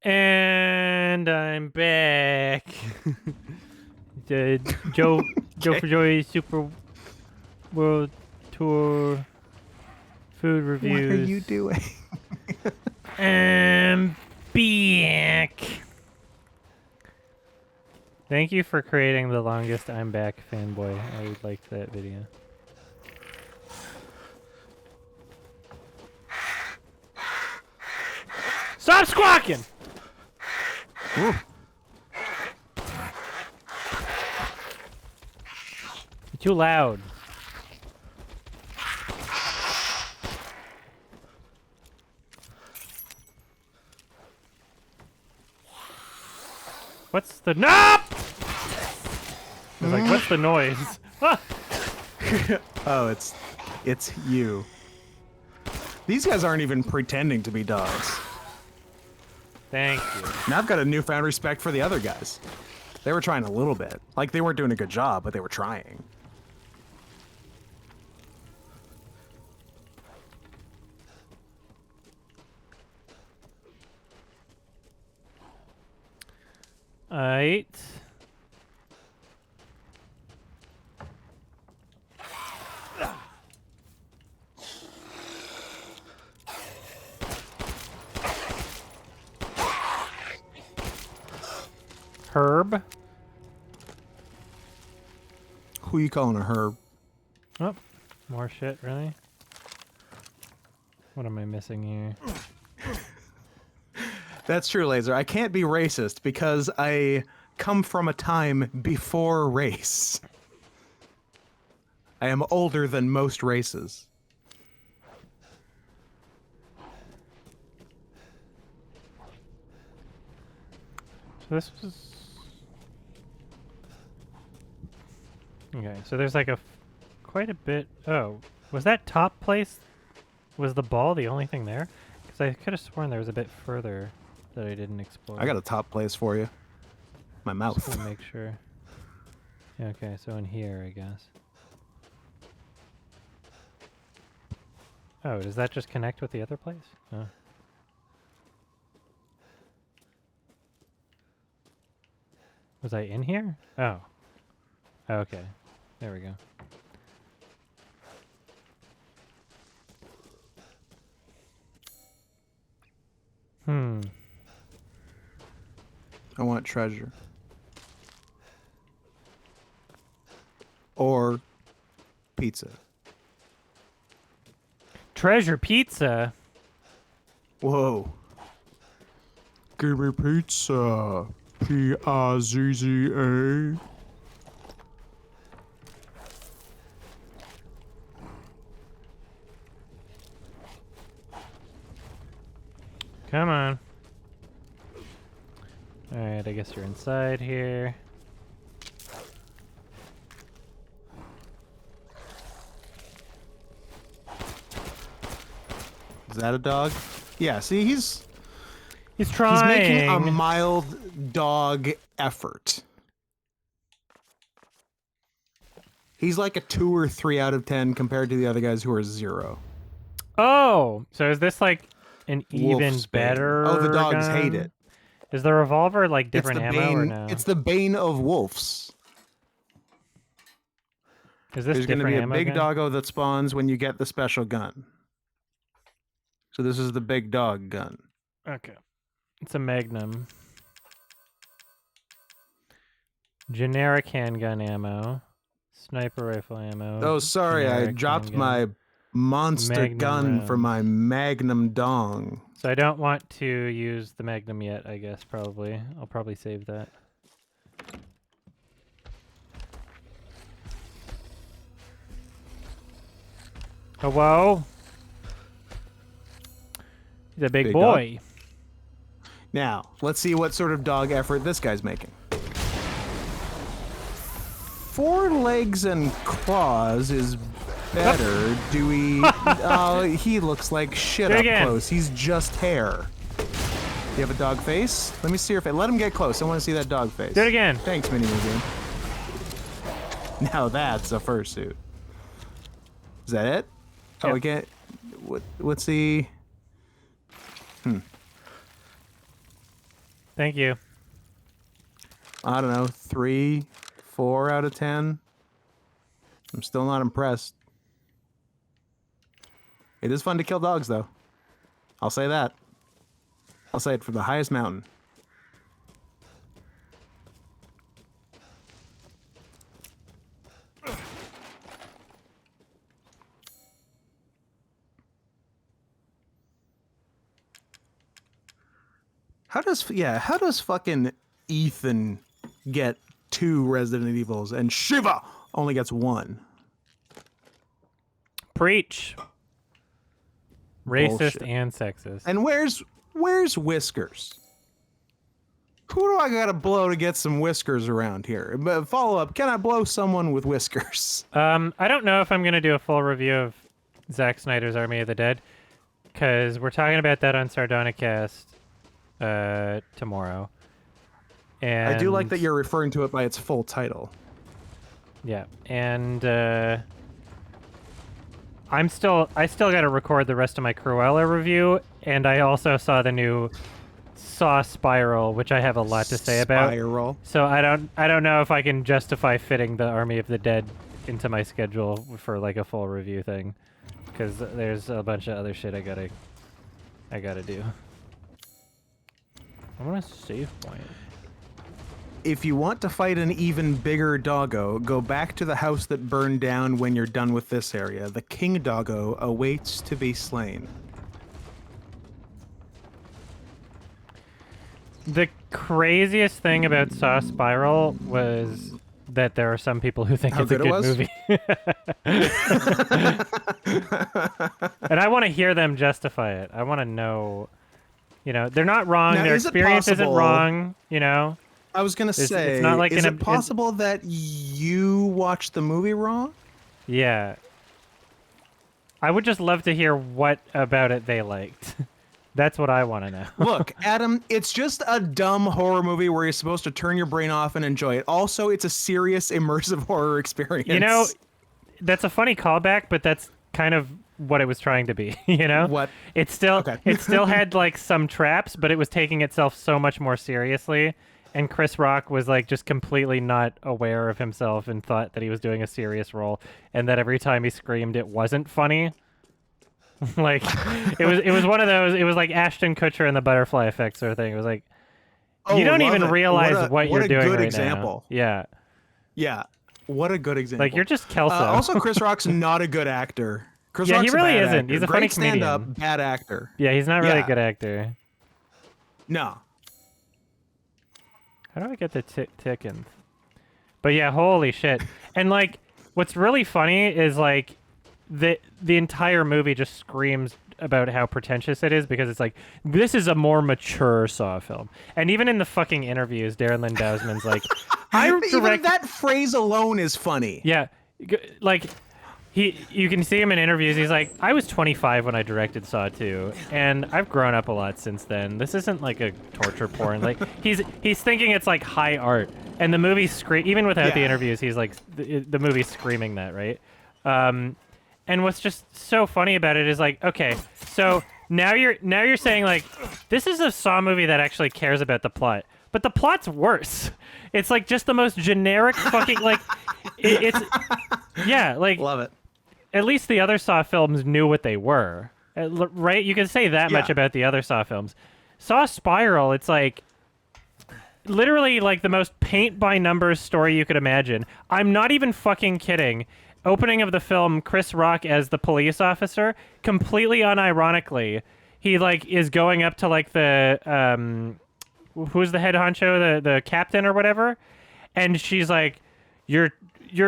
And I'm back. The Joe for Joy Super World Tour food reviews. What are you doing? I'm back. Thank you for creating the longest I'm back fanboy. I liked that video. Stop squawking! Ooh. You're too loud. What's the I was like, what's the noise? Oh, it's you. These guys aren't even pretending to be dogs. Thank you. Now I've got a newfound respect for the other guys. They were trying a little bit. Like, they weren't doing a good job, but they were trying. Alright. Herb. Who you calling a herb? Oh, more shit, really? What am I missing here? That's true, Laser. I can't be racist because I come from a time before race. I am older than most races. So this was... Okay, so there's like quite a bit... Oh, was that top place? Was the ball the only thing there? Because I could have sworn there was a bit further that I didn't explore. I got a top place for you. My mouth. Just to make sure. Yeah, okay, so in here, I guess. Oh, does that just connect with the other place? Oh. Was I in here? Oh. Okay. There we go. I want treasure. Or pizza. Treasure pizza? Whoa. Give me pizza. P-I-Z-Z-A. Come on. Alright, I guess you're inside here. Is that a dog? Yeah, see, he's trying. He's making a mild dog effort. He's like a 2 or 3 out of 10 compared to the other guys who are 0. Oh, so is this like an even Wolf's better? Oh, the dogs gun? hate it. Is the revolver like different ammo or no? It's the bane of wolves. Is this There's going to be a big gun? doggo that spawns when you get the special gun. So this is the big dog gun. Okay. It's a Magnum. Generic handgun ammo. Sniper rifle ammo. Oh, sorry, I dropped my monster Magnum gun round. for my Magnum dong. So I don't want to use the Magnum yet, I guess, probably. I'll probably save that. Oh, whoa. He's a big boy. Dog. Now, let's see what sort of dog effort this guy's making. 4 legs and claws is better. Do we... Oh, he looks like shit up close. He's just hair. You have a dog face? Let me see your face. Let him get close. I want to see that dog face. Do it again. Thanks, Mini Game. Now that's a fursuit. Is that it? Oh, we can't... What's the... Thank you. I don't know, 3, 4 out of 10. I'm still not impressed. It is fun to kill dogs, though. I'll say that. I'll say it from the highest mountain. How does fucking Ethan get 2 Resident Evils and Shiva only gets 1? Preach. Racist Bullshit. and sexist. And where's Whiskers? Who do I gotta blow to get some whiskers around here? But follow up, can I blow someone with whiskers? I don't know if I'm gonna do a full review of Zack Snyder's Army of the Dead, because we're talking about that on Sardonicast tomorrow. And I do like that you're referring to it by its full title. Yeah, and I still got to record the rest of my Cruella review, and I also saw the new Saw Spiral, which I have a lot to say about. Spiral. So I don't know if I can justify fitting the Army of the Dead into my schedule for like a full review thing, because there's a bunch of other shit I gotta do. I want a save point. If you want to fight an even bigger doggo, go back to the house that burned down when you're done with this area. The king doggo awaits to be slain. The craziest thing about Saw Spiral was that there are some people who think How it's a good it good was? movie. And I want to hear them justify it. I want to know, they're not wrong. Now, Their is it experience isn't possible- wong, I was gonna say, it's not like is in it a- possible that you watched the movie wrong? Yeah. I would just love to hear what about it they liked. That's what I want to know. Look, Adam, it's just a dumb horror movie where you're supposed to turn your brain off and enjoy it. Also, it's a serious, immersive horror experience. That's a funny callback, but that's kind of what it was trying to be, What? It still Okay. it still had like some traps, but it was taking itself so much more seriously. And Chris Rock was like just completely not aware of himself and thought that he was doing a serious role, and that every time he screamed it wasn't funny. Like it was one of those, it was like Ashton Kutcher and the Butterfly Effect sort of thing. It was like you don't love even it. realize what you're doing good right example. now. Yeah. Yeah, what a good example. Like you're just Kelso. Also, Chris Rock's not a good actor. Chris Yeah, Rock's he really a bad isn't. actor. He's a Great funny stand-up, comedian. bad actor. Yeah, he's not really Yeah. a good actor. No. How do I get the ticking? But yeah, holy shit. And like, what's really funny is like, the entire movie just screams about how pretentious it is, because it's like, this is a more mature Saw film. And even in the fucking interviews, Darren Lynn Bousman's like, Even that phrase alone is funny. Yeah, like you can see him in interviews. He's like, I was 25 when I directed Saw 2, and I've grown up a lot since then. This isn't like a torture porn. Like he's thinking it's like high art, and the movie's even without the Yeah. interviews, he's like the movie's screaming that, right? And what's just so funny about it is like, okay, so now you're saying like, this is a Saw movie that actually cares about the plot. But the plot's worse. It's like just the most generic fucking like it's yeah, like Love it. at least the other Saw films knew what they were. Right? You can say that much Yeah. about the other Saw films. Saw Spiral, it's like literally like the most paint by numbers story you could imagine. I'm not even fucking kidding. Opening of the film, Chris Rock as the police officer, completely unironically, he like is going up to like the who's the head honcho, the captain or whatever, and she's like, you're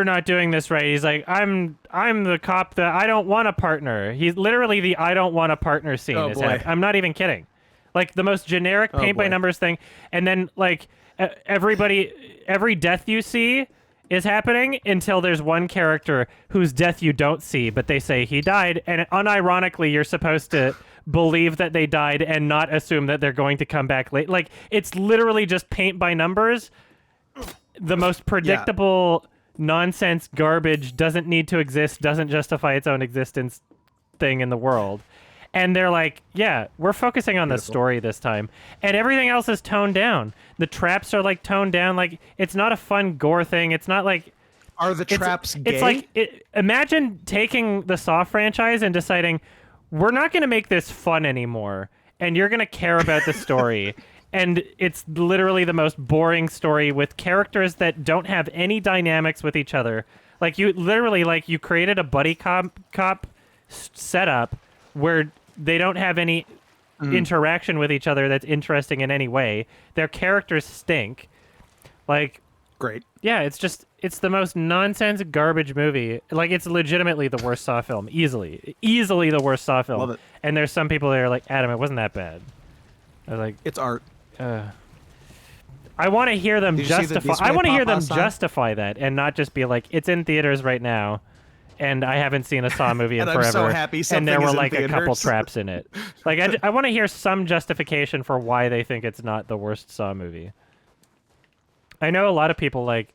not doing this right. He's like, I'm the cop that I don't want a partner. He's literally the I don't want a partner scene. Oh, boy. I'm not even kidding. Like the most generic paint by boy. numbers thing, and then like every death you see is happening until there's one character whose death you don't see, but they say he died, and unironically you're supposed to believe that they died and not assume that they're going to come back late. Like it's literally just paint by numbers. The most predictable nonsense garbage, doesn't need to exist, doesn't justify its own existence thing in the world. And they're like, yeah, we're focusing on the story this time. And everything else is toned down. The traps are like toned down. Like, it's not a fun gore thing. It's not like... Are the traps gay? It's like, imagine taking the Saw franchise and deciding, we're not going to make this fun anymore. And you're going to care about the story. And it's literally the most boring story with characters that don't have any dynamics with each other. Like, you literally, like, you created a buddy cop setup where they don't have any interaction with each other that's interesting in any way. Their characters stink. Like... Great. Yeah, it's the most nonsense garbage movie. Like, it's legitimately the worst Saw film. Easily the worst Saw film. Love it. And there's some people that are like, Adam, it wasn't that bad. I was like... It's art. I want to hear them justify... I want to hear them sign? justify that and not just be like, it's in theaters right now, and I haven't seen a Saw movie in And forever. I'm so happy and there something were is in like a couple theaters. traps in it. Like, I want to hear some justification for why they think it's not the worst Saw movie. I know a lot of people like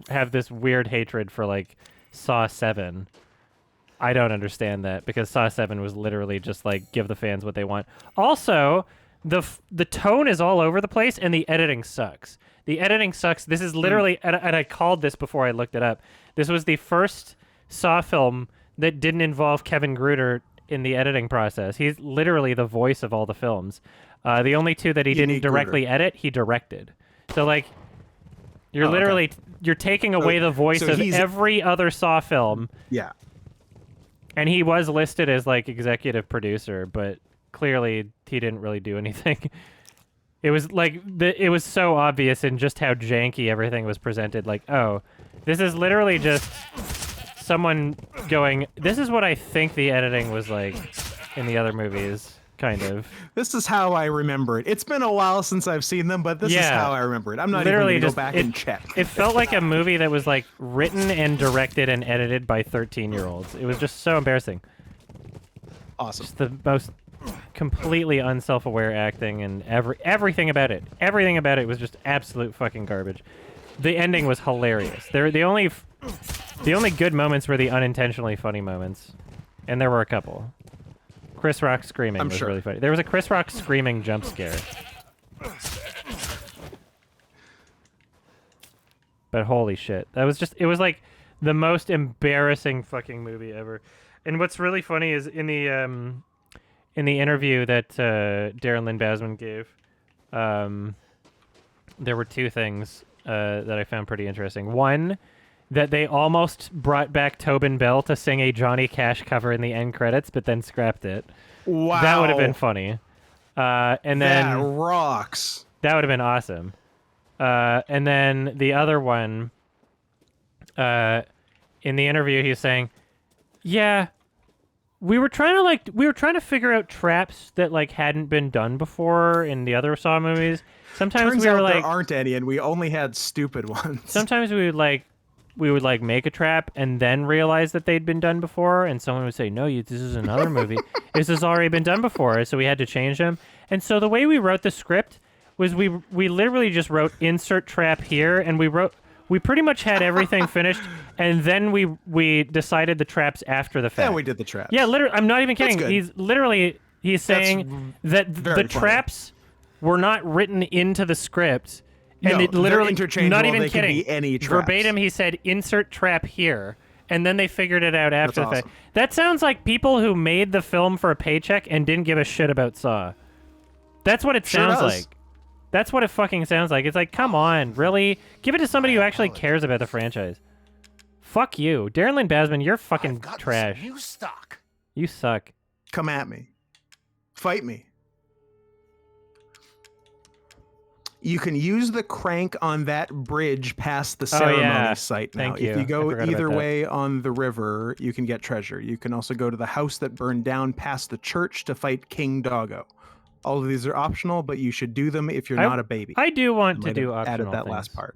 have this weird hatred for like Saw 7. I don't understand that because Saw 7 was literally just like give the fans what they want. Also, the tone is all over the place and the editing sucks. The editing sucks. This is literally and I called this before I looked it up. This was the first Saw film that didn't involve Kevin Gruder in the editing process. He's literally the voice of all the films. The only two that he didn't directly edit, he directed. So like you're literally you're taking away the voice of every other Saw film. Yeah. And he was listed as like executive producer, but clearly he didn't really do anything. It was like it was so obvious in just how janky everything was presented. Like, oh, this is literally just someone going, this is what I think the editing was like in the other movies. Kind of. This is how I remember it. It's been a while since I've seen them, but this is how I remember it. I'm not literally even going to go back and check. It felt like a movie that was like written and directed and edited by 13-year-olds. It was just so embarrassing. Awesome. Just the most completely unself-aware acting and everything about it. Everything about it was just absolute fucking garbage. The ending was hilarious. The only good moments were the unintentionally funny moments, and there were a couple. Chris Rock screaming was really funny. There was a Chris Rock screaming jump scare. But holy shit. That was just... It was like the most embarrassing fucking movie ever. And what's really funny is in the interview that Darren Lynn Bousman gave, there were two things that I found pretty interesting. One, that they almost brought back Tobin Bell to sing a Johnny Cash cover in the end credits, but then scrapped it. Wow. That would have been funny. And then that rocks. That would have been awesome. And then the other one, in the interview, he was saying, yeah, we were trying to figure out traps that like hadn't been done before in the other Saw movies. Sometimes Turns we were out like, there aren't any, and we only had stupid ones. Sometimes we would like make a trap and then realize that they'd been done before, and someone would say, no, this is another movie. This has already been done before, so we had to change them. And so the way we wrote the script was we literally just wrote insert trap here, and we pretty much had everything finished, and then we decided the traps after the fact. Yeah, we did the traps. Yeah, literally, I'm not even kidding. He's saying that the traps were not written into the script. And it literally, not even kidding, be any traps. Verbatim, he said, insert trap here. And then they figured it out after the fact. Awesome. That sounds like people who made the film for a paycheck and didn't give a shit about Saw. That's what it sounds like. That's what it fucking sounds like. It's like, come on, really? Give it to somebody who actually cares about the franchise. Fuck you. Darren Lynn Bousman, you're fucking trash. New stock. You suck. Come at me. Fight me. You can use the crank on that bridge past the ceremony site now. Thank you. If you go either about way on the river, you can get treasure. You can also go to the house that burned down past the church to fight King Doggo. All of these are optional, but you should do them if you're not a baby. I do want to do optional added that things. last part.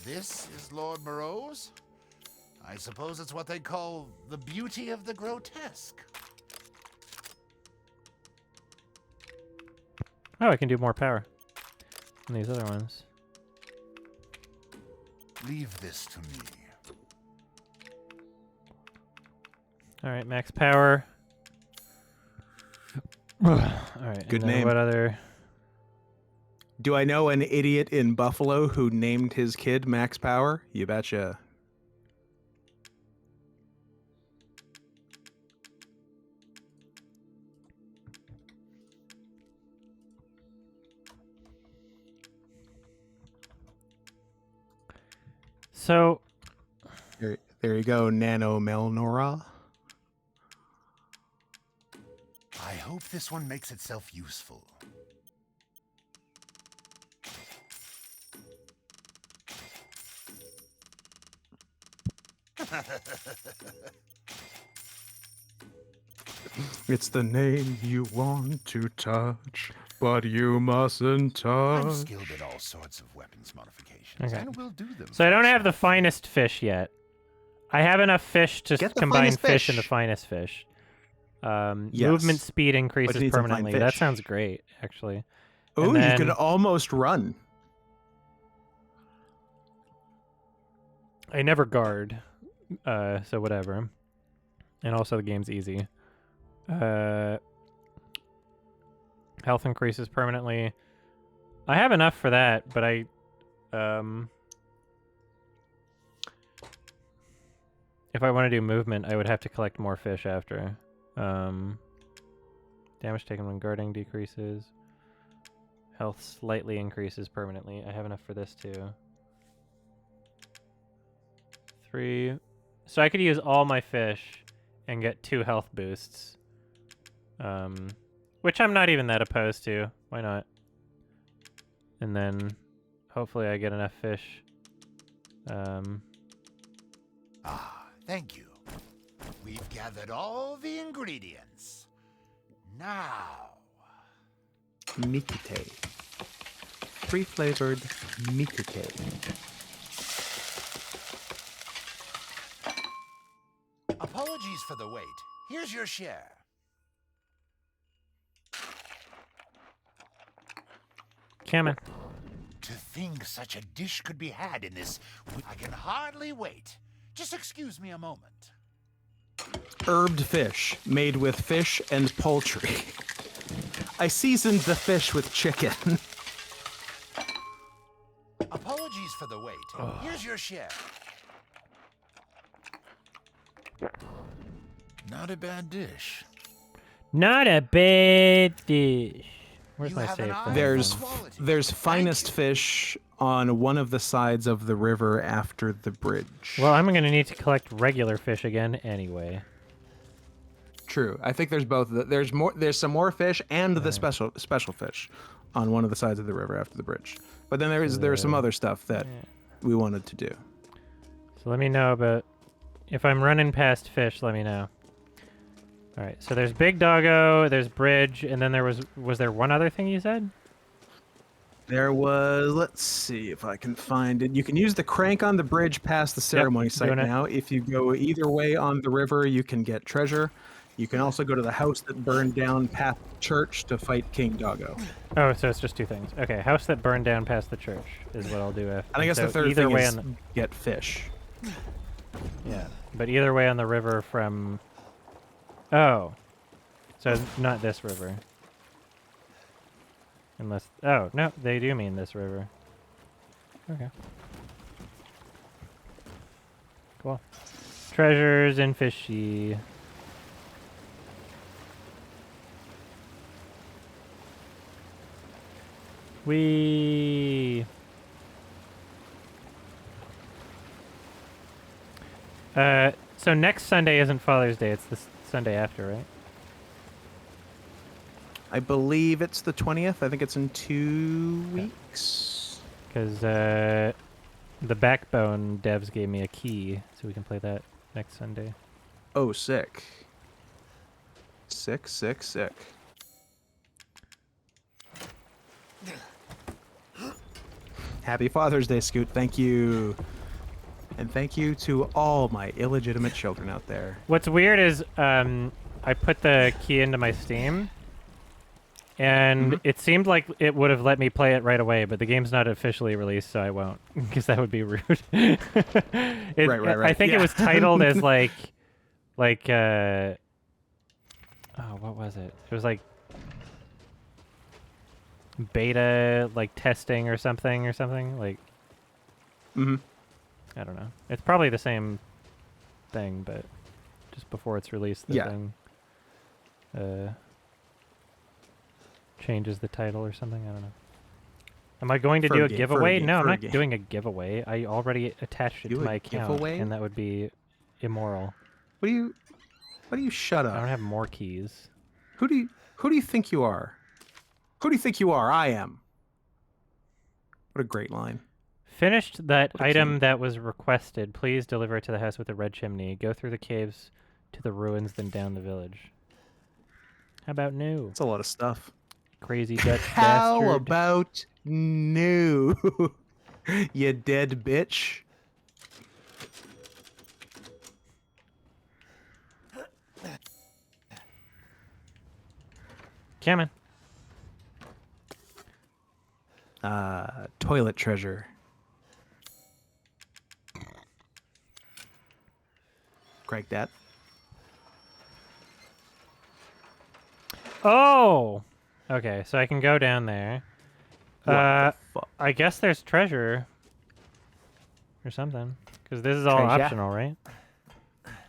This is Lord Moreau's? I suppose it's what they call the beauty of the grotesque. Oh, I can do more power than these other ones. Leave this to me. All right, max power. All right. Good and then name. What other? Do I know an idiot in Buffalo who named his kid Max Power? You betcha. So. There you go, Nano Melnora. I hope this one makes itself useful. It's the name you want to touch, but you mustn't touch. I'm skilled at all sorts of weapons modifications, Okay. and will do them. So I don't for have the myself. finest fish yet. I have enough fish to Get the combine finest fish and the fish. finest fish. Yes. Movement speed But increases you need some fine permanently. That fish. sounds great, actually. Oh, And you then- could almost run. I never guard, so whatever. And also the game's easy. Health increases permanently. I have enough for that, but if I want to do movement, I would have to collect more fish after. Damage taken when guarding decreases. Health slightly increases permanently. I have enough for this too. 3. So I could use all my fish and get 2 health boosts. Which I'm not even that opposed to. Why not? And then hopefully I get enough fish. Ah, thank you. We've gathered all the ingredients. Now, Mikute. Free-flavored Mikute. apologies for the wait. Here's your share. Coming. To think such a dish could be had in this, I can hardly wait. Just excuse me a moment. Herbed fish, made with fish and poultry. I seasoned the fish with chicken. Apologies for the wait. Here's your share. Not a bad dish. Not a bad dish. Where's You my have an save? eye file? There's for quality. there's Thank finest you. fish on one of the sides of the river after the bridge. Well, I'm gonna need to collect regular fish again anyway. True. I think there's both. There's more. There's some more fish and the special fish on one of the sides of the river after the bridge. But then there's some other stuff that we wanted to do. So let me know about if I'm running past fish. Let me know. All right. So there's Big Doggo. There's Bridge, and then there was there one other thing you said? There was. Let's see if I can find it. You can use the crank on the bridge past the ceremony site doing it. now. If you go either way on the river, you can get treasure. You can also go to the house that burned down past the church to fight King Doggo. Oh, so it's just 2 things. Okay, house that burned down past the church is what I'll do after. I guess so the third either thing way is on get fish. yeah, but either way on the river from. Oh, so not this river. Unless oh no, they do mean this river. Okay. Cool. Treasures and fishy. We. So next Sunday isn't Father's Day. It's the Sunday after, right? I believe it's the 20th. I think it's in 2 weeks. Because the Backbone devs gave me a key, so we can play that next Sunday. Oh, sick. Sick. Happy Father's Day, Scoot. Thank you. And thank you to all my illegitimate children out there. What's weird is I put the key into my Steam, and it seemed like it would have let me play it right away, but the game's not officially released, so I won't, because that would be rude. Right. I think it Yeah. was titled as like, oh, what was it? It was like beta like testing or something like Mm-hmm. I don't know. It's probably the same thing, but just before it's released, the Yeah. thing changes the title or something. I don't know. Am I going to do a giveaway? No, I'm not doing a giveaway. I already attached it to my account, and that would be immoral. What do you shut up? I don't have more keys. Who do you think you are? Who do you think you are? I am. What a great line. Finished that item king. that was requested. Please deliver it to the house with the red chimney. Go through the caves to the ruins, then down the village. How about new? That's a lot of stuff. Crazy Dutch How bastard. about new? You dead bitch. Come on. Toilet treasure. Craig that. Oh! Okay, so I can go down there. What the fuck? I guess there's treasure. Or something. Because this is all optional, right?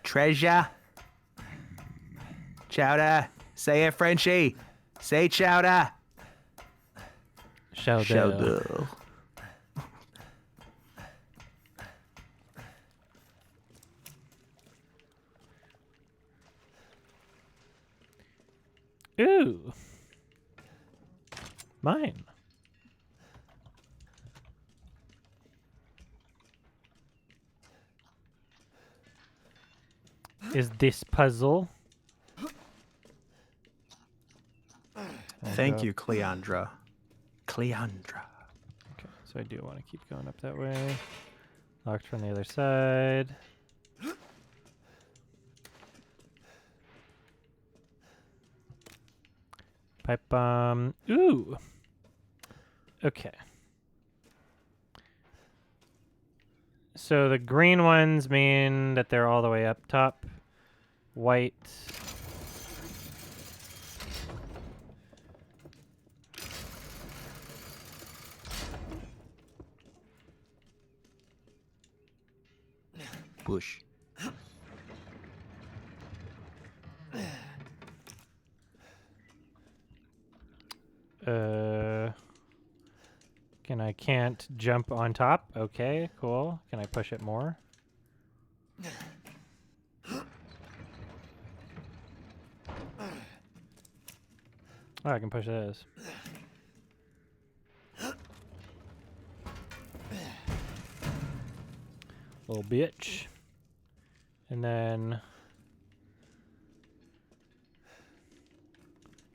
Treasure. Chowder. Say it, Frenchie. Say chowder. Chowder. Ooh. Mine. Is this puzzle? Thank you, Cleandra. Cleandra. Okay, so I do want to keep going up that way. Locked from the other side. Pipe bomb. Ooh. Okay. So the green ones mean that they're all the way up top. White. Bush. I can't jump on top. Okay, cool. Can I push it more? Oh, I can push this. Little bitch. And then...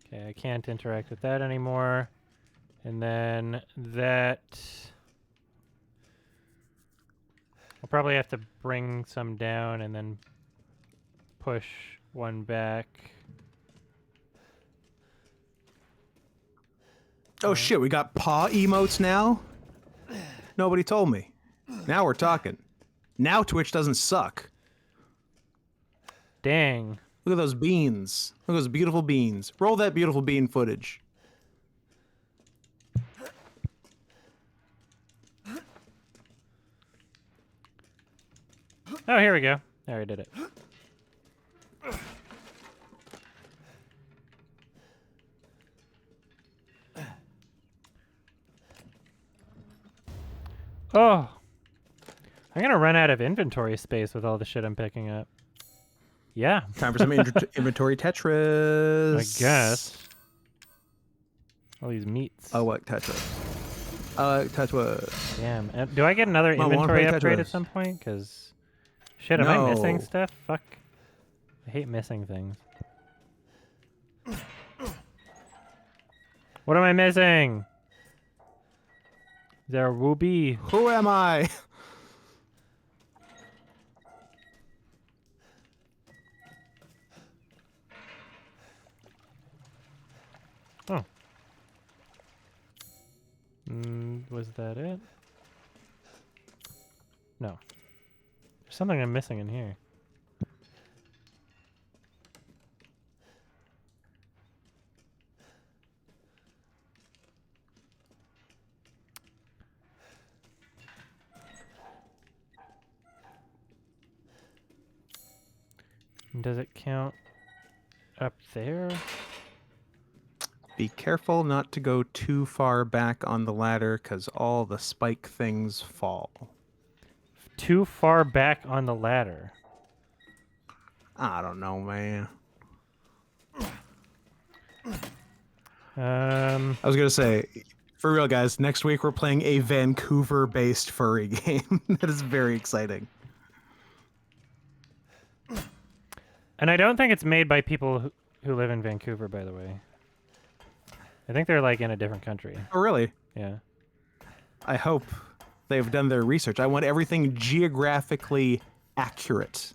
Okay, I can't interact with that anymore. And then that... I'll probably have to bring some down and then push one back. Oh shit, we got paw emotes now? Nobody told me. Now we're talking. Now Twitch doesn't suck. Dang. Look at those beans. Look at those beautiful beans. Roll that beautiful bean footage. Oh, here we go. There, I did it. Oh. I'm gonna run out of inventory space with all the shit I'm picking up. Yeah. Time for some inventory Tetris. I guess. All these meats. I like Tetris. I like Tetris. Damn. Do I get another inventory upgrade at some point? Because... Shit, am I missing stuff? Fuck. I hate missing things. What am I missing? Is there a ruby? Who am I? Oh. Was that it? No. There's something I'm missing in here. Does it count up there? Be careful not to go too far back on the ladder, because all the spike things fall. Too far back on the ladder. I don't know, man. Um, I was going to say, for real, guys, next week we're playing a Vancouver-based furry game. That is very exciting. and I don't think it's made by people who live in Vancouver, by the way. I think they're like in a different country. Oh, really? Yeah. I hope they've done their research. I want everything geographically accurate.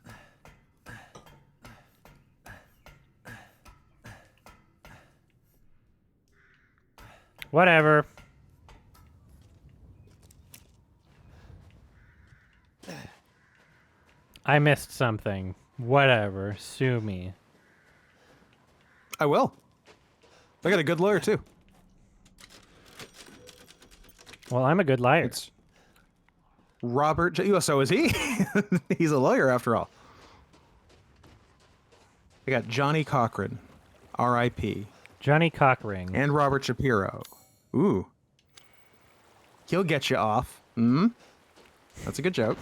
Whatever. I missed something. Whatever. Sue me. I will. I got a good lawyer, too. Well, I'm a good liar. It's Robert so is he? He's a lawyer, after all. I got Johnny Cochran, R.I.P. Johnny Cockring. And Robert Shapiro. Ooh. He'll get you off. Hmm? That's a good joke.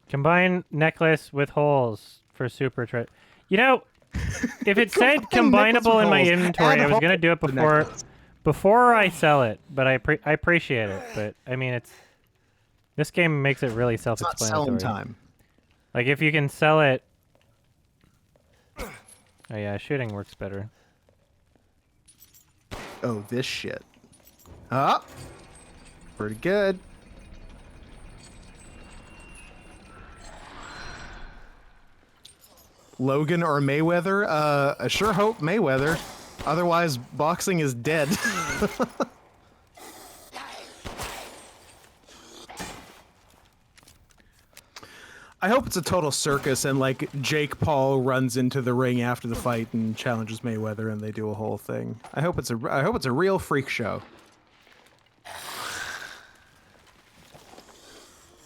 Combine necklace with holes for super You know, if it said combinable in my inventory, I was gonna do it before I sell it. But I appreciate it. But I mean, this game makes it really self-explanatory. It's not selling time. Like if you can sell it. Oh yeah, shooting works better. Oh, this shit. Ah, pretty good. Logan or Mayweather? I sure hope Mayweather. Otherwise, boxing is dead. I hope it's a total circus and like Jake Paul runs into the ring after the fight and challenges Mayweather and they do a whole thing. I hope it's a real freak show.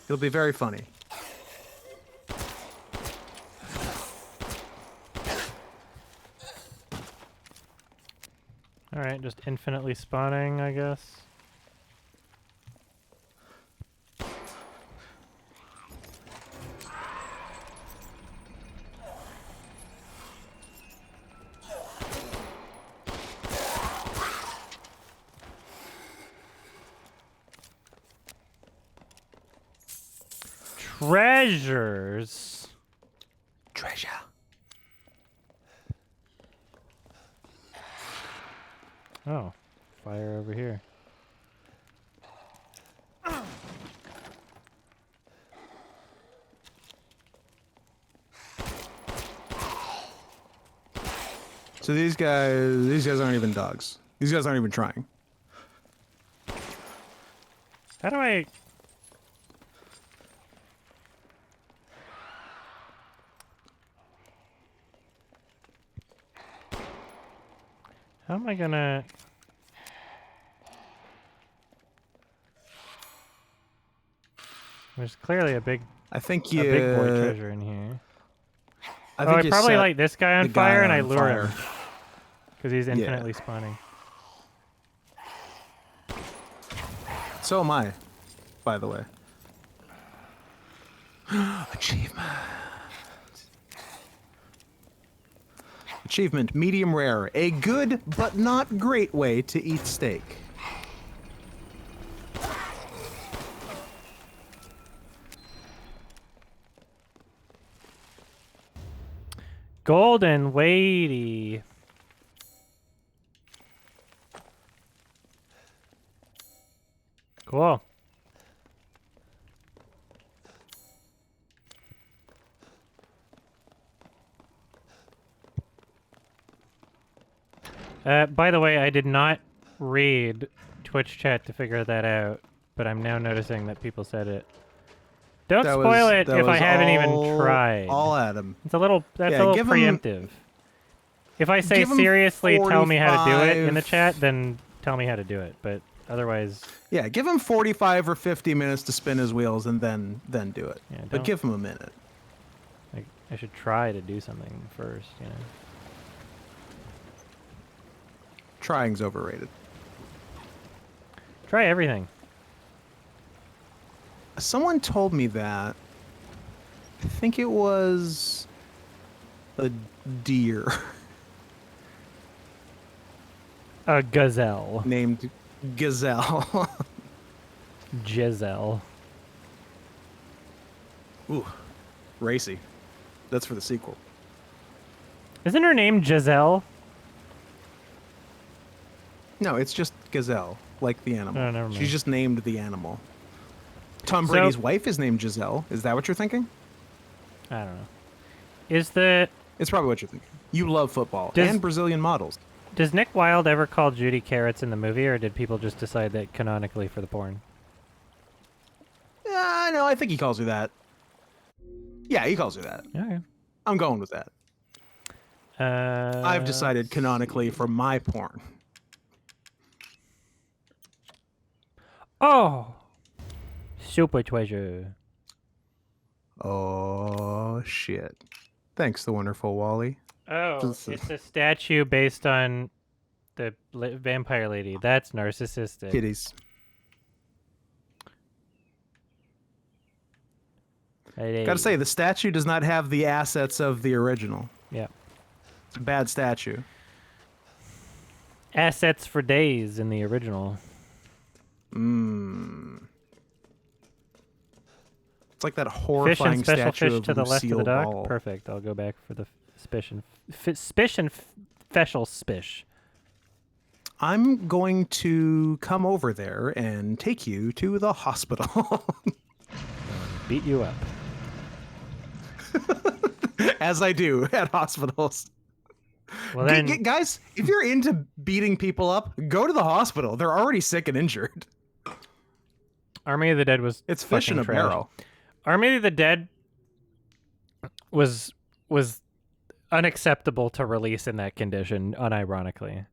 It'll be very funny. Alright, just infinitely spawning, I guess. Treasures. Treasure. Oh, fire over here. So these guys aren't even dogs. These guys aren't even trying. How do I... How am I gonna... There's clearly a big I think boy treasure in here. I I probably light this guy on fire and I lure fire. him. Because he's infinitely spawning. So am I, by the way. Achievement. Achievement, medium rare. A good but not great way to eat steak. Golden lady. Cool. By the way, I did not read Twitch chat to figure that out, but I'm now noticing that people said it. Don't spoil it if I haven't even tried. All Adam. It's a little, that's a little preemptive. If I say seriously, tell me how to do it in the chat, then tell me how to do it. But Otherwise, Yeah, give him 45 or 50 minutes to spin his wheels and then do it. Yeah, but don't- give him a minute. like, I should try to do something first, you know. Trying's overrated. Try everything. Someone told me that. I think it was a deer A gazelle. named Gazelle. Giselle. Ooh, racy. That's for the sequel. Isn't her name Giselle? No, it's just Gazelle, like the animal. Oh, never mind. She's just named the animal. Tom So- Brady's wife is named Giselle. Is that what you're thinking? I don't know. Is the It's probably what you're thinking. You love football Does- and Brazilian models. Does Nick Wilde ever call Judy carrots in the movie, or did people just decide that canonically for the porn? No, I think he calls her that. Yeah, he calls her that. Okay. I'm going with that. I've decided canonically for my porn. Oh, super treasure. Oh, shit. Thanks, the wonderful Wally. Oh, This is- it's a statue based on the vampire lady. That's narcissistic. Kitties. Hey. Gotta say, the statue does not have the assets of the original. Yeah. It's a bad statue. Assets for days in the original. It's like that Fish horrifying and special statue fish of to the left of Lucille the dock. Ball. Perfect. I'll go back for the spish and spish and special spish. I'm going to come over there and take you to the hospital. Beat you up. As I do at hospitals. Well then, Guys, if you're into beating people up, go to the hospital. They're already sick and injured. Army of the Dead was It's fish in fucking a trash. barrel. Army of the Dead was unacceptable to release in that condition, unironically.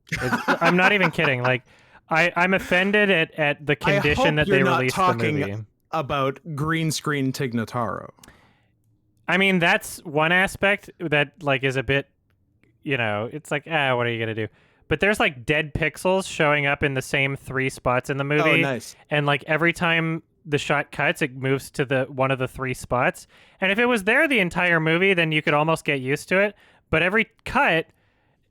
I'm not even kidding. Like, I'm offended at the condition that you're they not released the talking movie. about green screen Tig Notaro. I mean, that's one aspect that like is a bit, you know, it's like, what are you gonna do? But there's like dead pixels showing up in the same 3 spots in the movie. Oh, nice. And like every time the shot cuts, it moves to the one of the 3 spots. And if it was there the entire movie, then you could almost get used to it. But every cut,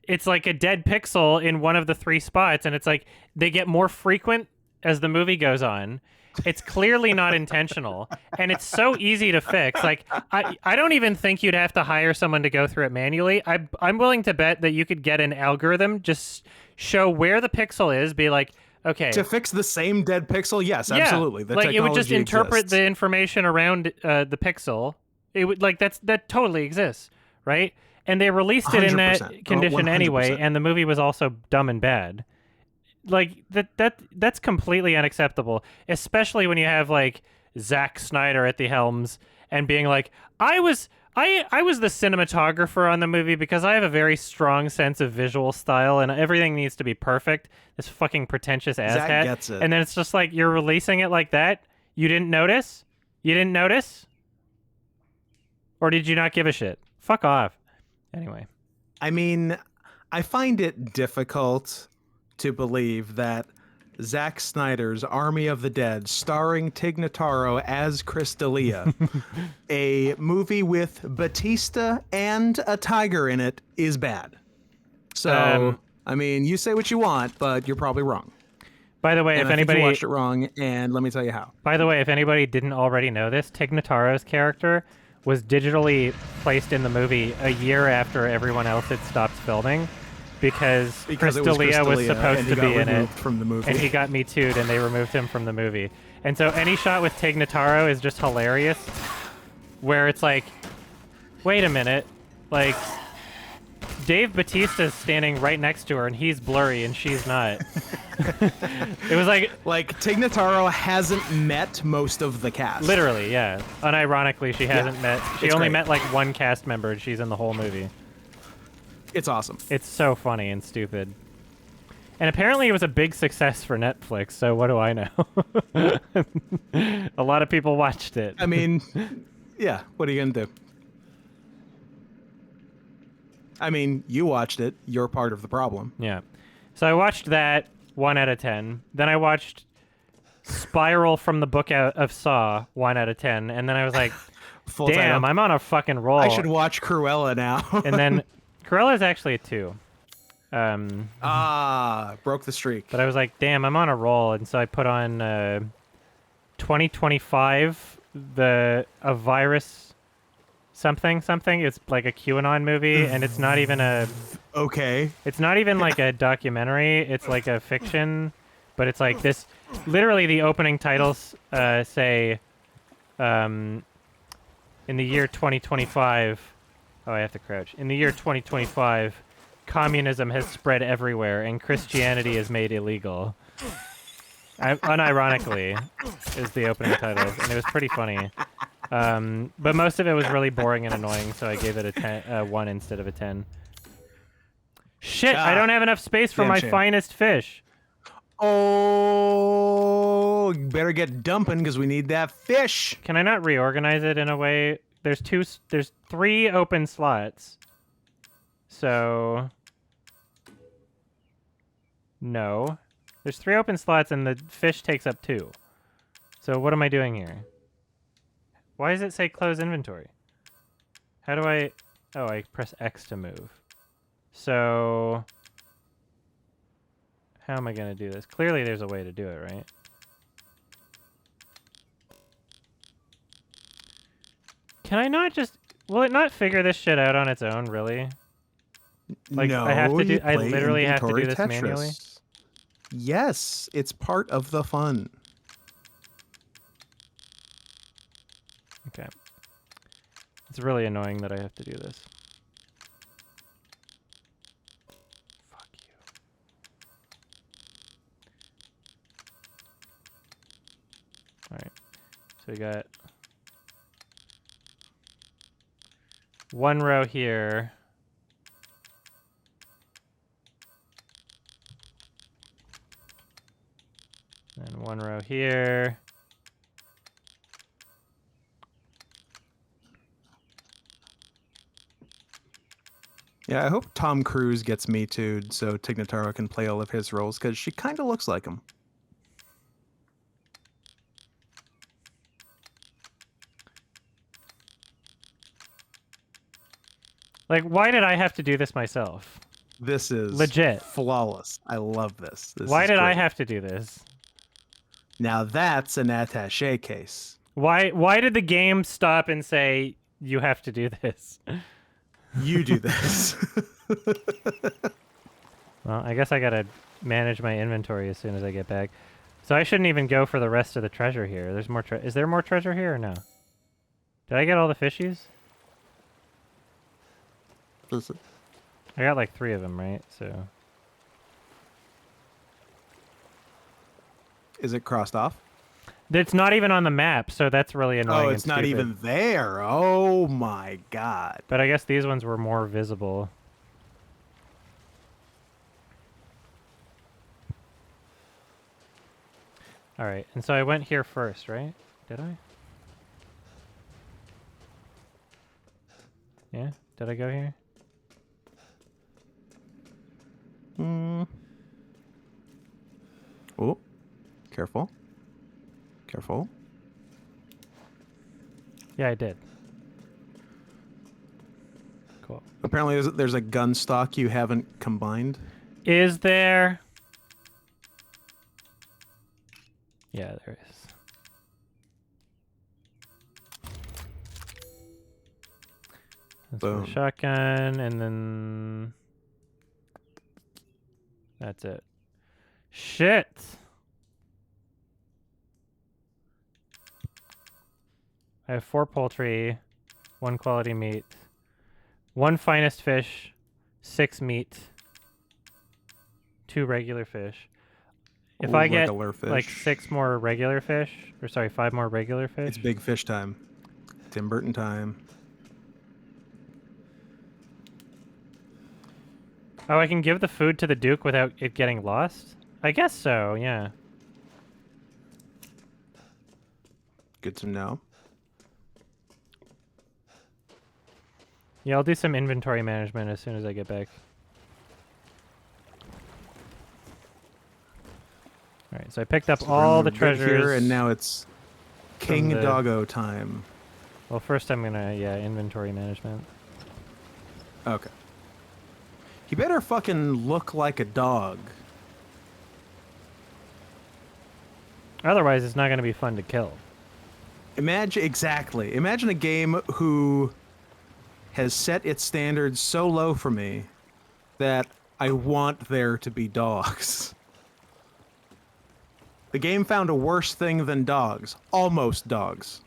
it's like a dead pixel in one of the 3 spots, and it's like they get more frequent as the movie goes on. It's clearly not intentional, and it's so easy to fix. Like, I don't even think you'd have to hire someone to go through it manually. I'm willing to bet that you could get an algorithm, just show where the pixel is, be like, okay. To fix the same dead pixel? Yes, Yeah, absolutely. The like it would just technology interpret exists. the information around the pixel. It would that totally exists, right? And they released it in 100%. that condition anyway, 100%. and the movie was also dumb and bad. Like that's completely unacceptable, especially when you have like Zack Snyder at the helms and being like, I was the cinematographer on the movie because I have a very strong sense of visual style and everything needs to be perfect. This fucking pretentious asshat. Zack gets it. And then it's just like, you're releasing it like that? You didn't notice? You didn't notice? Or did you not give a shit? Fuck off. Anyway. I mean, I find it difficult to believe that Zack Snyder's Army of the Dead, starring Tig Notaro as Chris D'Elia, a movie with Batista and a tiger in it, is bad. So, I mean, you say what you want, but you're probably wrong. By the way, And if I think anybody you watched it wrong, and let me tell you how. By the way, if anybody didn't already know this, Tig Notaro's character was digitally placed in the movie a year after everyone else had stopped filming because Chris it was D'Elia was D'Elia, supposed and he to got be in it. removed from the movie. And he got Me Too'd, and they removed him from the movie. And so any shot with Tig Notaro is just hilarious, where it's like, wait a minute, like, Dave Bautista's standing right next to her, and he's blurry, and she's not. It was like Tig Notaro hasn't met most of the cast. literally, yeah. Unironically, she hasn't met. She It's only great. met like one cast member, and she's in the whole movie. It's awesome. It's so funny and stupid. And apparently it was a big success for Netflix, so what do I know? A lot of people watched it. I mean, yeah, what are you going to do? I mean, you watched it. You're part of the problem. Yeah. So I watched that 1 out of 10. Then I watched Spiral from the book of Saw 1 out of 10. And then I was like, Full damn, title. I'm on a fucking roll. I should watch Cruella now. And then Cruella is actually a 2. Broke the streak. But I was like, damn, I'm on a roll. And so I put on 2025, a virus something. It's like a QAnon movie, and it's not even a... Okay. It's not even like a documentary. It's like a fiction, but it's like this... Literally, the opening titles say, in the year 2025... Oh, I have to crouch. In the year 2025... communism has spread everywhere, and Christianity is made illegal. Unironically, is the opening titles, and it was pretty funny. But most of it was really boring and annoying, so I gave it a 1 instead of a 10. Shit! I don't have enough space for my finest fish. Oh, better get dumping because we need that fish. Can I not reorganize it in a way? There's 3 open slots. So, no. There's 3 open slots and the fish takes up 2. So what am I doing here? Why does it say close inventory? How do I... Oh, I press X to move. So, how am I going to do this? Clearly there's a way to do it, right? Can I not just... Will it not figure this shit out on its own, really? Like, no, I have to do. you I play literally have to do inventory this Tetris. manually. Yes, it's part of the fun. Okay. It's really annoying that I have to do this. Fuck you. All right. So we got 1 row here. And 1 row here. Yeah, I hope Tom Cruise gets Me Too'd so Tignataro can play all of his roles, because she kind of looks like him. Like, why did I have to do this myself? This is legit flawless. I love this. Why did I have to do this? Now that's an attaché case. Why did the game stop and say you have to do this? You do this. Well, I guess I gotta manage my inventory as soon as I get back. So I shouldn't even go for the rest of the treasure here. There's more is there more treasure here or no? Did I get all the fishies? Listen. I got like 3 of them, right? So. Is it crossed off? It's not even on the map, so that's really annoying. Oh, it's not even there. Oh my god. But I guess these ones were more visible. All right, and so I went here first, right? Did I? Yeah? Did I go here? Oh, careful. Careful. Yeah, I did. Cool. Apparently there's a gun stock you haven't combined. Is there? Yeah, there is. That's the shotgun, and then that's it. Shit! I have 4 poultry, 1 quality meat, 1 finest fish, 6 meat, 2 regular fish. If I get like 6 more regular fish, or sorry, 5 more regular fish. It's big fish time. Tim Burton time. Oh, I can give the food to the Duke without it getting lost? I guess so, yeah. Good to know. Yeah, I'll do some inventory management as soon as I get back. Alright, so I picked up So all we're the good treasures. here, and now it's King the- Doggo time. Well, first I'm gonna, yeah, inventory management. Okay. He better fucking look like a dog. Otherwise, it's not gonna be fun to kill. Exactly. Imagine a game who has set its standards so low for me that I want there to be dogs. The game found a worse thing than dogs. Almost dogs.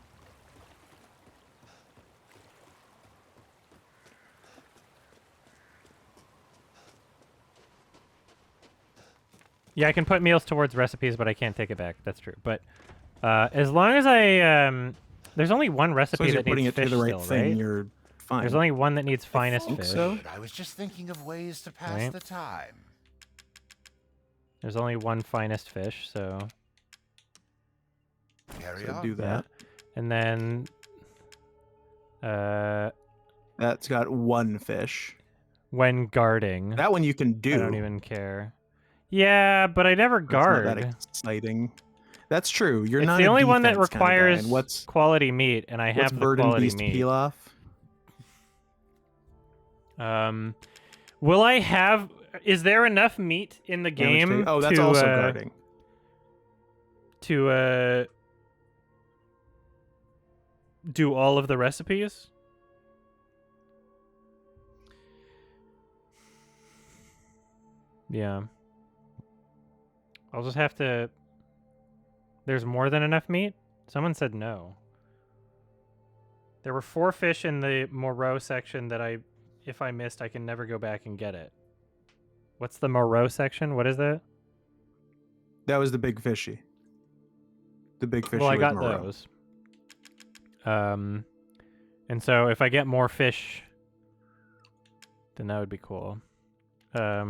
Yeah, I can put meals towards recipes, but I can't take it back. That's true. But as long as I... there's only one As long recipe as you're that putting needs it to fish the right still, thing, right? you're fine. There's only one that needs finest think fish. so. I was just thinking of ways to pass Right. the time. There's only one finest fish, so... Carry So on. do that. And then... That's got one fish. when guarding... That one you can do. I don't even care. Yeah, but I never It's not guard. that exciting. That's true. You're It's not the a only one that defense kinda guy. requires And what's quality meat, and I have the bird and quality beast meat. pilaf? Will I have... Is there enough meat in the game Oh, that's to, also guarding. to do all of the recipes? Yeah. I'll just have to... There's more than enough meat? Someone said no. There were 4 fish in the Moreau section that if I missed, I can never go back and get it. What's the Moreau section? What is that? That was the big fishy. The big fishy Well, I was got Moreau. those. And so if I get more fish, then that would be cool. I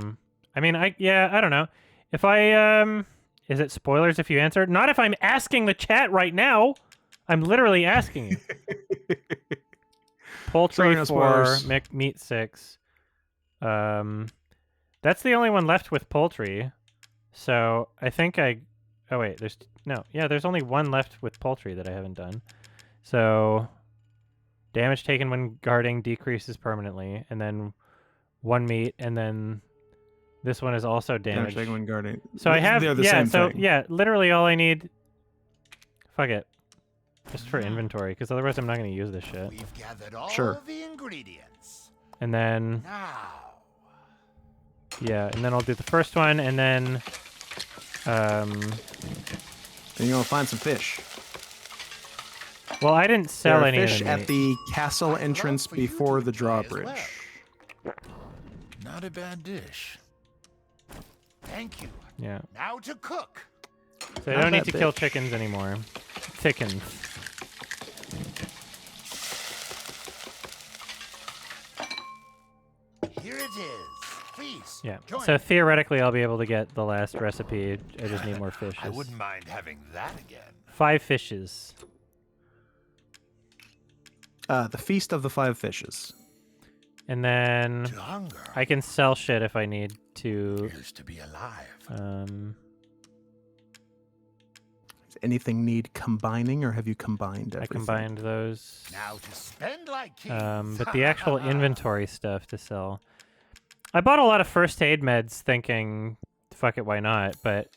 mean, I don't know. If I, is it spoilers if you answer? Not if I'm asking the chat right now. I'm literally asking you. Poultry Sorry, no 4, spoilers. meat 6. That's the only one left with poultry. So I think oh wait, there's only one left with poultry that I haven't done. So damage taken when guarding decreases permanently, and then 1 meat, and then this one is also damage. Taken when guarding. So I have, They're the same thing. yeah, literally all I need. Fuck it, just for inventory, because otherwise I'm not going to use this shit. We've gathered all Sure. the ingredients. And then Now, yeah, and then I'll do the first one, and then And you're gonna find some fish. well, I didn't sell There are any fish of the meat. at the castle entrance for you before to the enjoy as drawbridge. well. Not a bad dish. Thank you. Yeah, Now to cook. so I Not don't need bad to kill bitch. chickens anymore. Chickens. Here it is. Please. Yeah. Join So me. theoretically, I'll be able to get the last recipe. I just need more fishes. I wouldn't mind having that again. 5 fishes. The Feast of the Five Fishes. And then To hunger I can sell shit if I need to. is to be alive. Does anything need combining, or have you combined I everything? combined those. Now to spend like kings. But the actual inventory stuff to sell. I bought a lot of first aid meds thinking, fuck it, why not? But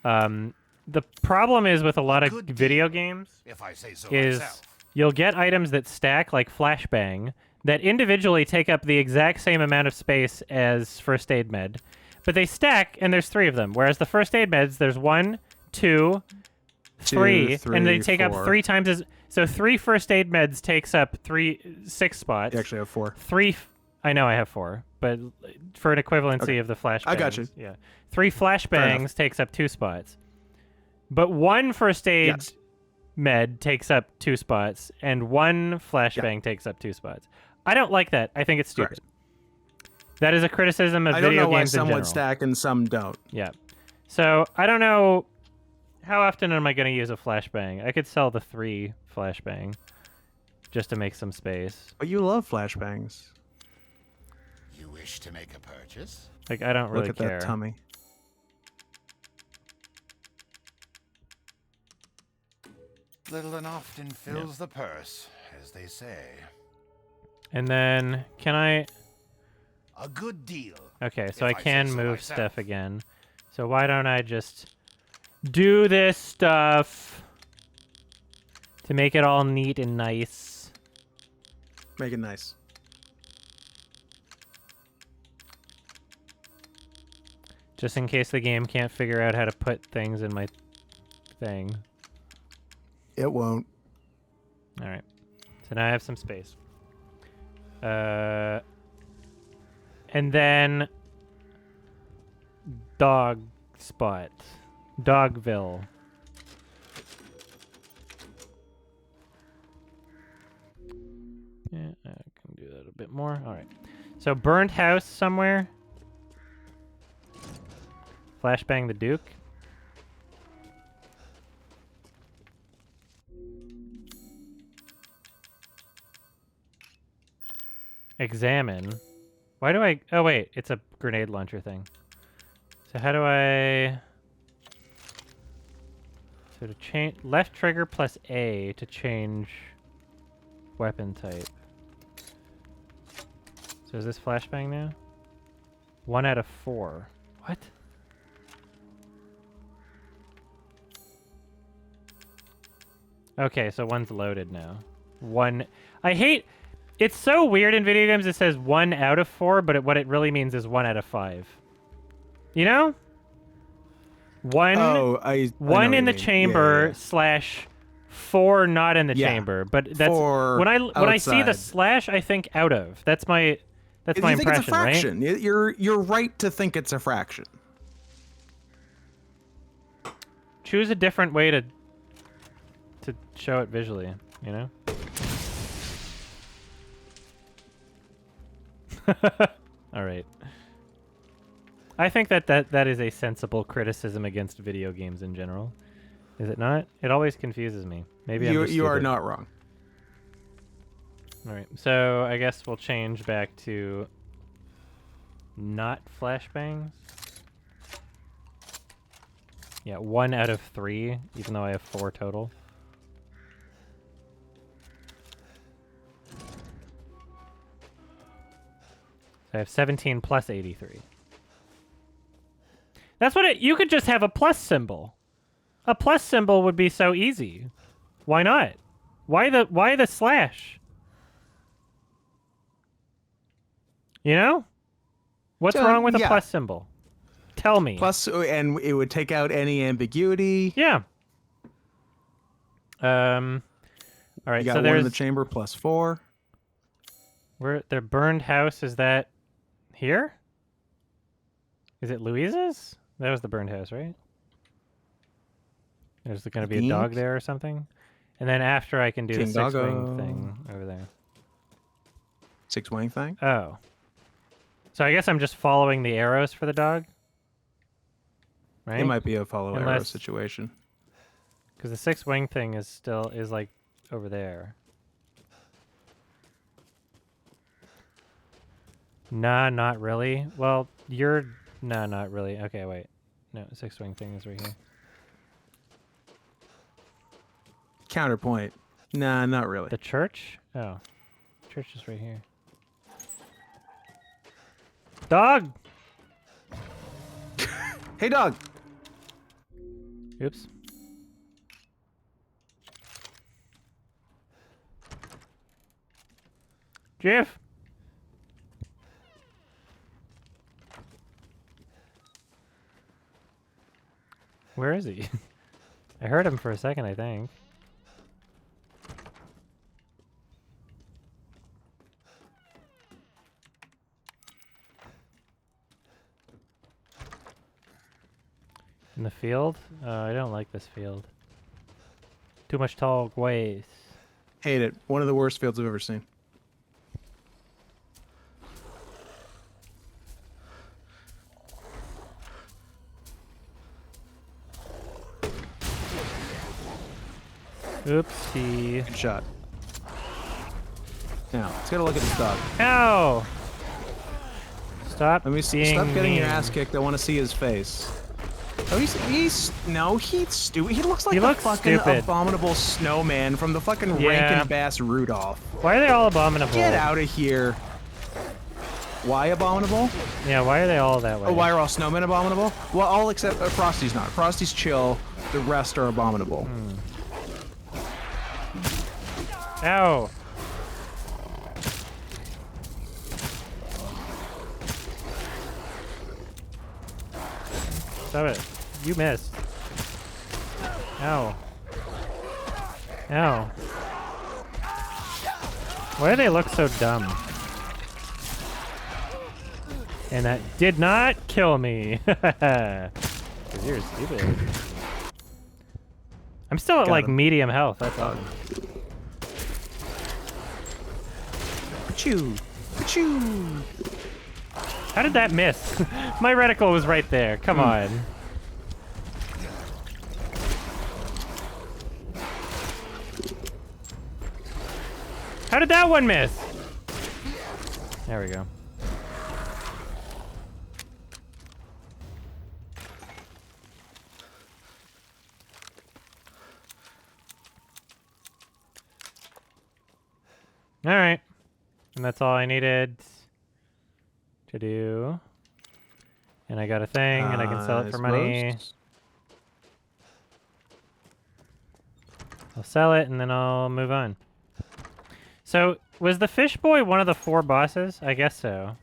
the problem is with a lot of Good video deal. games If I say so is myself. you'll get items that stack like flashbang that individually take up the exact same amount of space as first aid med. But they stack, and there's 3 of them. Whereas the first aid meds, there's 1, 2, 3, and they take up 4. 3 times as... So 3 first aid meds takes up 6 spots. You actually have 4. 3... I know I have 4, but for an equivalency Okay. of the flashbangs. I got you. Yeah. 3 flashbangs takes up 2 spots. But 1 first aid Yes. med takes up 2 spots, and 1 flashbang takes up 2 spots. I don't like that. I think it's stupid. Correct. That is a criticism of I don't video know why games in some general. would stack and some don't. Yeah. So I don't know how often am I going to use a flashbang. I could sell the 3 flashbang just to make some space. But you love flashbangs. You wish to make a purchase? Like I don't really Look at care. that tummy. Little and often fills the purse, as they say. And then can I? A good deal. Okay, so if I can say so move myself. stuff again. So why don't I just do this stuff to make it all neat and nice? Make it nice. Just in case the game can't figure out how to put things in my thing. It won't. All right. So now I have some space. And then dog spot. Dogville. Yeah, I can do that a bit more. All right. So burned house somewhere. Flashbang the Duke. Examine. Why do I... Oh, wait. It's a grenade launcher thing. So how do I... So to change... Left trigger plus A to change weapon type. So is this flashbang now? 1 out of 4. What? Okay, so 1's loaded now. 1... I hate... It's so weird in video games it says 1 out of 4, but what it really means is 1 out of 5. You know? 1 I one know in the what you mean. chamber Yeah. / 4 not in the Yeah. chamber. But that's 4 when I see the outside. / I think out of. That's my You impression, think it's a right? fraction. You're right to think it's a fraction. Choose a different way to show it visually, you know? All right. I think that is a sensible criticism against video games in general. Is it not? It always confuses me. Maybe I'm just You are stupid. not wrong. All right. So I guess we'll change back to not flashbangs. Yeah, 1 out of 3, even though I have 4 total. I have 17 plus 83. That's what it... You could just have a plus symbol. A plus symbol would be so easy. Why not? Why the slash? You know? What's wrong with a yeah. plus symbol? Tell me. Plus, and it would take out any ambiguity. Yeah. All right, You got so 1 in there's... the chamber plus 4. Where the burned house, is that here? Is it Louisa's? That was the burned house, right? There's going to be a dog there or something. And then after I can do King the 6-wing Doggo. thing over there. 6-wing thing. Oh. So I guess I'm just following the arrows for the dog? Right? It might be a follow arrow Unless- situation. Because the 6-wing thing is like over there. Nah, not really. Well, you're... Nah, not really. Okay, wait. No, 6-wing thing is right here. Counterpoint. Nah, not really. The church? Oh. Church is right here. Dog! Hey, dog. Oops. Jeff! Where is he? I heard him for a second, I think. In the field? I don't like this field. Too much tall ways. Hate it. One of the worst fields I've ever seen. Oopsie. Good shot. Now, let's get a look at this dog. Ow! Stop Let me being stop getting mean. your ass kicked. I want to see his face. Oh, he's stupid. He looks like He the looks fucking stupid. abominable snowman from the fucking Yeah. Rankin Bass Rudolph. Why are they all abominable? Get out of here. Why abominable? Yeah, why are they all that way? Oh, why are all snowmen abominable? Well, all except Frosty's not. Frosty's chill. The rest are abominable. Ow! Stop it. You missed. Ow. Ow. Why do they look so dumb? And that did not kill me. Because you're stupid. I'm still at Got like him. medium health, that's all. Achoo. Achoo. How did that miss? My reticle was right there. Come on. How did that one miss? There we go. All right. And that's all I needed to do. And I got a thing, and I can sell it for money. suppose. I'll sell it, and then I'll move on. So, was the fish boy one of the 4 bosses? I guess so.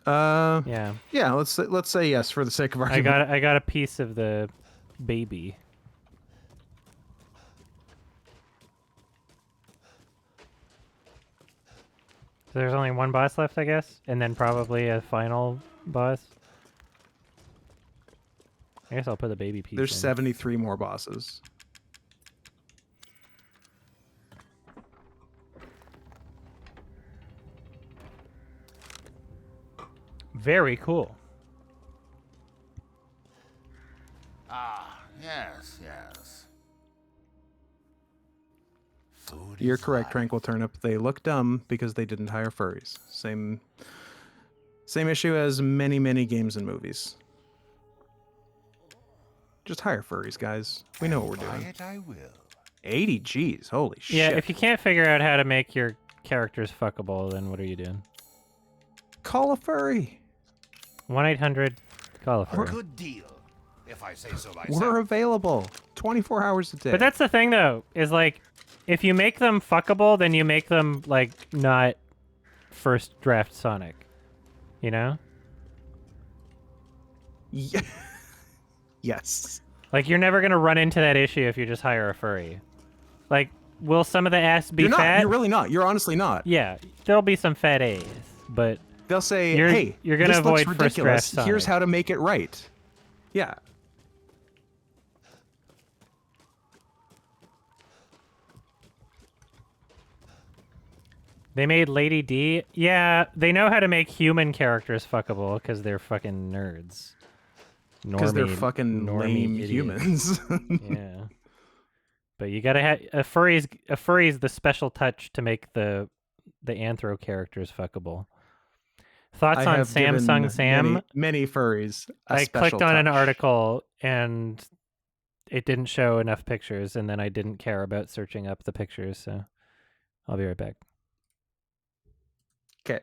Yeah. Yeah, let's say yes for the sake of argument. I got a piece of the baby. So there's only 1 boss left, I guess, and then probably a final boss. I guess I'll put the baby piece There's in. 73 more bosses. Very cool. Ah, yes, yes. Food You're is correct, life. Tranquil Turnip. They look dumb because they didn't hire furries. Same issue as many, many games and movies. Just hire furries, guys. We know what we're Buy doing. it I will. 80 G's. Holy shit. Yeah, if you can't figure out how to make your characters fuckable, then what are you doing? Call a furry. 1-800 call a A furry. good deal, if I say so myself. We're available 24 hours a day. But that's the thing, though, is like, if you make them fuckable, then you make them like not first draft Sonic. You know? Yeah. Yes. Like, you're never gonna run into that issue if you just hire a furry. Like, will some of the ass be You're not. fat? You're really not. You're honestly not. Yeah, there'll be some fat A's, but They'll say, You're- "Hey, you're gonna this looks avoid first ridiculous. draft Here's Sonic." how to make it right." Yeah. they made Lady D. Yeah, they know how to make human characters fuckable because they're fucking nerds. Because they're Normie- fucking normie lame idiots. humans. Yeah. But you gotta have a furry's the special touch to make the anthro characters fuckable. Thoughts I on have given Samsung Sam? many furries. A I special clicked on an touch. article and it didn't show enough pictures, and then I didn't care about searching up the pictures, so I'll be right back. Okay.